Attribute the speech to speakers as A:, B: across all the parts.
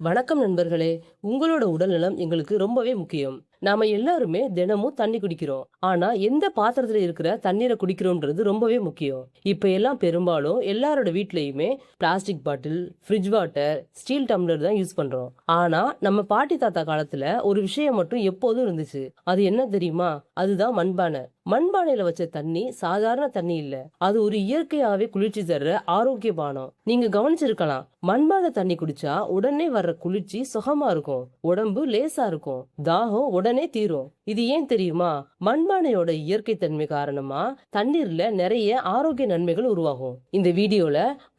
A: வணக்கம் நண்பர்களே. உங்களோட உடல்நலம் எங்களுக்கு ரொம்பவே முக்கியம். நாம எல்லாருமே தினமும் தண்ணி குடிக்கிறோம். ஆனா எந்த பாத்திரத்துல இருக்கிற தண்ணீரை குடிக்கிறோம்ன்றது ரொம்பவே முக்கியம். இப்ப எல்லாம் பெரும்பாலும் எல்லாரோட வீட்லயுமே plastic bottle, fridge water, steel tumbler தான் யூஸ் பண்றோம். ஆனா நம்ம பாட்டி தாத்தா காலத்துல ஒரு விஷயம் மட்டும் எப்போதும் இருந்துச்சு. அது என்ன தெரியுமா? அதுதான் மண்பானை. மண்பானையில வச்ச தண்ணி சாதாரண தண்ணி இல்ல. அது ஒரு இயற்கையாவே குளிர்ச்சி தர்ற ஆரோக்கிய பானம். நீங்க கவனிச்சிருக்கலாம். மண்பானை தண்ணி குடிச்சா உடனே வர்ற குளிர்ச்சி சுகமா இருக்கும். உடம்பு லேசா இருக்கும். தாகம் உடனே தீரும். இது ஏன் தெரியுமா? மண்பானையோட இயற்கை தன்மை காரணமா தண்ணீர்ல நிறைய ஆரோக்கிய நன்மைகள் உருவாகும். இந்த வீடியோல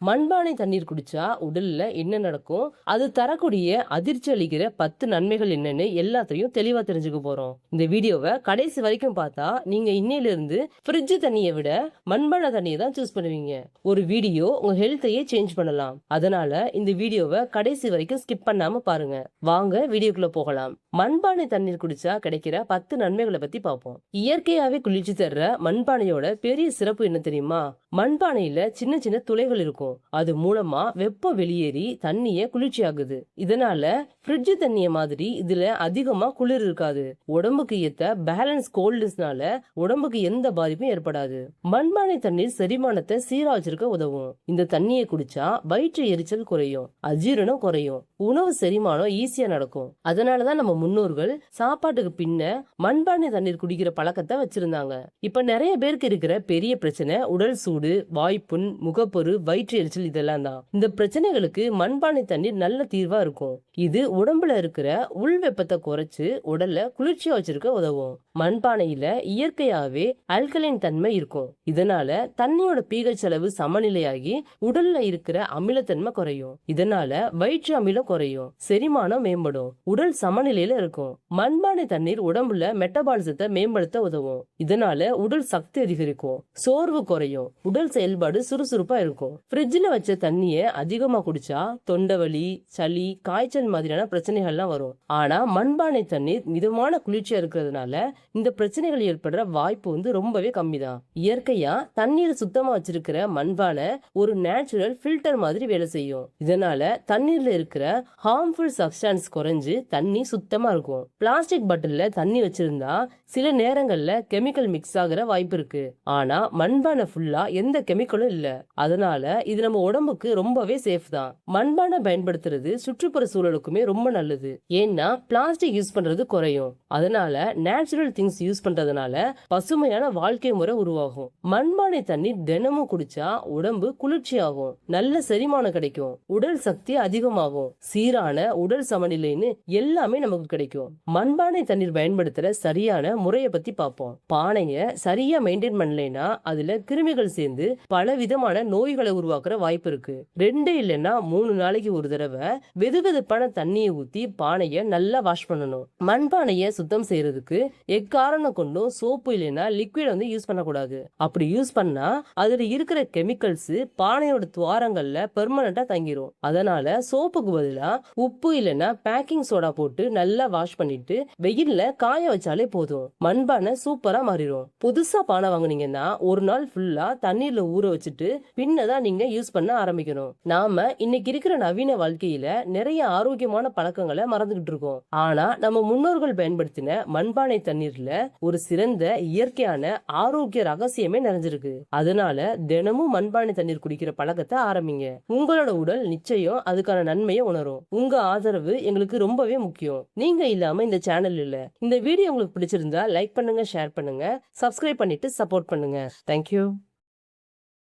A: மண்பானை தண்ணீர் குடிச்சா உடல்ல என்ன நடக்கும், அது தரக்கூடிய அதிர்ச்சி அளிக்கிற 10 நன்மைகள் என்னன்னு எல்லாத்தையும் தெளிவா தெரிஞ்சுக்க போறோம். இந்த வீடியோவை கடைசி வரைக்கும் பார்த்தா நீங்க இன்னையில இருந்து ஃப்ரிட்ஜ் தண்ணியை விட மண்பானை தண்ணியை தான் சூஸ் பண்ணுவீங்க. ஒரு வீடியோ உங்க ஹெல்த்தையே சேஞ்ச் பண்ணலாம். அதனால இந்த வீடியோவை கடைசி வரைக்கும் ஸ்கிப் பண்ணாம பாருங்க. வாங்க வீடியோக்குள்ள போகலாம். மண்பானை தண்ணீர் குடிச்சா கிடைக்கிற 10 நன்மைகளை பத்தி பார்ப்போம். இயற்கையாவே குளிர்ச்சி தர்ற மண்பானையோட பெரிய சிறப்பு என்ன தெரியுமா? மண்பானையில சின்ன சின்ன துளைகள் இருக்கும். அது மூலமா வெப்பம் வெளியேறி தண்ணிய குளிர்ச்சி ஆகுது. இதனால ஃப்ரிட்ஜ் தண்ணிய மாதிரி இதுல அதிகமா குளிர் இருக்காது. உடம்புக்கு ஏத்த பேலன்ஸ் கோல்ட்னஸ்னால உடம்புக்கு எந்த பாதிப்பும் ஏற்படாது. மண்பானை தண்ணீர் செரிமானத்தை சீரா வச்சிருக்க உதவும். இந்த தண்ணியை குடிச்சா வயிற்று எரிச்சல் குறையும், அஜீரணம் குறையும், உணவு செரிமானம் ஈஸியா நடக்கும். அதனாலதான் நம்ம முன்னோர்கள் சாப்பாட்டுக்கு பின்ன மண்பானை தண்ணீர் குடிக்கிற பழக்கத்தை வச்சிருந்தாங்க. இப்ப நிறைய பேருக்கு இருக்கிற பெரிய பிரச்சனை உடல் சூடு, வாய்ப்புண், முகப்பொரு, வயிற்று எரிச்சல் இதெல்லாம் தான். இந்த பிரச்சனைகளுக்கு மண்பானை தண்ணீர் நல்ல தீர்வா இருக்கும். இது உடம்புல இருக்கிற உள் வெப்பத்தை குறைச்சு உடல்ல குளிர்ச்சியா வச்சிருக்க உதவும். மண்பானையில இயற்கையாவே அல்கலைன் தன்மை இருக்கும். இதனால தண்ணியோட pH அளவு சமநிலையாகி உடல்ல இருக்கிற அமிலத்தன்மை குறையும். இதனால வயிற்று அமிலம் குறையும், செரிமானம் மேம்படும், உடல் சமநிலையில இருக்கும். மண்பானை தண்ணீர் உடம்புல மெட்டபாலிசத்தை மேம்படுத்த உதவும். இதனால உடல் சக்தி அதிகரிக்கும், சோர்வு குறையும், உடல் செயல்பாடு சுறுசுறுப்பா இருக்கும். ஃப்ரிட்ஜ்ல வச்ச தண்ணிய அதிகமா குடிச்சா தொண்டவலி, சளி, காய்ச்சல் மாதிரியான பிரச்சனைகள்லாம் வரும். ஆனா மண்பானை தண்ணீர் மிதமான குளிர்ச்சியா இருக்கிறதுனால இந்த பிரச்சனைகள் ஏற்படுற வாய்ப்பு ரொம்பவே கம்மிதான். இயற்கையா தண்ணீரை சுத்தமா வச்சிருக்கிற மண்பானை ஒரு நேச்சுரல் ஃபில்டர் மாதிரி வேலை செய்யும். இதனால தண்ணீர்ல இருக்கிற ஹார்ம்ஃபுல் சப்ஸ்டன்ஸ் குறைஞ்சு தண்ணி சுத்தமா இருக்கும். பிளாஸ்டிக் பாட்டில்ல தண்ணி வச்சிருந்தா சில நேரங்கள்ல கெமிக்கல் மிக்ஸ் ஆகிற வாய்ப்பு இருக்கு. ஆனா மண்பானை ஃபுல்லா எந்த கெமிக்கலும் இல்ல. அதனால இது நம்ம உடம்புக்கு ரொம்பவே சேஃப் தான். மண்பானை பயன்படுத்துறது சுற்றுப்புற சூழலுக்குமே ரொம்ப நல்லது. ஏன்னா பிளாஸ்டிக் யூஸ் பண்றது குறையும். அதனால நேச்சுரல் திங்ஸ் யூஸ் பண்றதுனால பசுமையான வாழ்க்கை முறை உருவாகும். மண்பானை தண்ணீர் தினமும் குடிச்சா உடம்பு குளிர்ச்சியாகும், நல்ல செரிமானம் கிடைக்கும், உடல் சக்தி அதிகமாகும், சீரான உடல் சமநிலைன்னு எல்லாமே நமக்கு கிடைக்கும். மண்பானை தண்ணீர் பயன்படுத்துற சரியான முறையை பத்தி பார்ப்போம். பானைய சரியா மெயின்டைன் பண்ணலைன்னா அதுல கிருமிகள் சேர்ந்து பல விதமான நோய்களை உருவாக்குற வாய்ப்பு இருக்கு. 2 இல்லைன்னா 3 நாளைக்கு ஒரு தடவை வெதுவெதுப்பான தண்ணியை ஊத்தி பானைய நல்லா வாஷ் பண்ணணும். மண்பானைய சுத்தம் செய்யறதுக்கு எக்காரணம் கொண்டும் சோப்பு இல்லைன்னா லிக்விட் யூஸ் பண்ணக்கூடாது. அப்படி யூஸ் பண்ணா அதுல இருக்கிற கெமிக்கல்ஸ் பானையோட துவாரங்கள்ல பெர்மனண்டா தங்கிரும். அதனால சோப்புக்கு பதிலா உப்பு இல்லைன்னா பேக்கிங் சோடா போட்டு நல்லா வாஷ் பண்ணிட்டு வெயில்ல காய வச்சாலே போதும். மண்பானை சூப்பரா மாறிடும். புதுசா பானை வாங்குனீங்கன்னா ஒரு நாள் ஃபுல்லா தண்ணீர்ல ஊற வச்சுட்டு பின்னதான் நீங்க யூஸ் பண்ண ஆரம்பிக்கணும். நாம இன்னைக்கு இருக்கிற நவீன வாழ்க்கையில நிறைய ஆரோக்கியமான பழக்கங்களை மறந்துகிட்டு இருக்கோம். ஆனா நம்ம முன்னோர்கள் பயன்படுத்தின மண்பானை தண்ணீர்ல ஒரு சிறந்த இயற்கையான ஆரோக்கிய ரகசியமே நிறைஞ்சிருக்கு. அதனால தினமும் மண்பானை தண்ணீர் குடிக்கிற பழக்கத்தை ஆரம்பிங்க. உங்களோட உடல் நிச்சயம் அதுக்கான நன்மையை உணரும். உங்க ஆதரவு எங்களுக்கு ரொம்பவே முக்கியம். நீங்க இல்லாம இந்த சேனல் இல்ல. இந்த வீடியோ உங்களுக்கு பிடிச்சிருந்தா லைக் பண்ணுங்க, ஷேர் பண்ணுங்க, சப்ஸ்கிரைப் பண்ணிட்டு சப்போர்ட் பண்ணுங்க. தேங்க்யூ.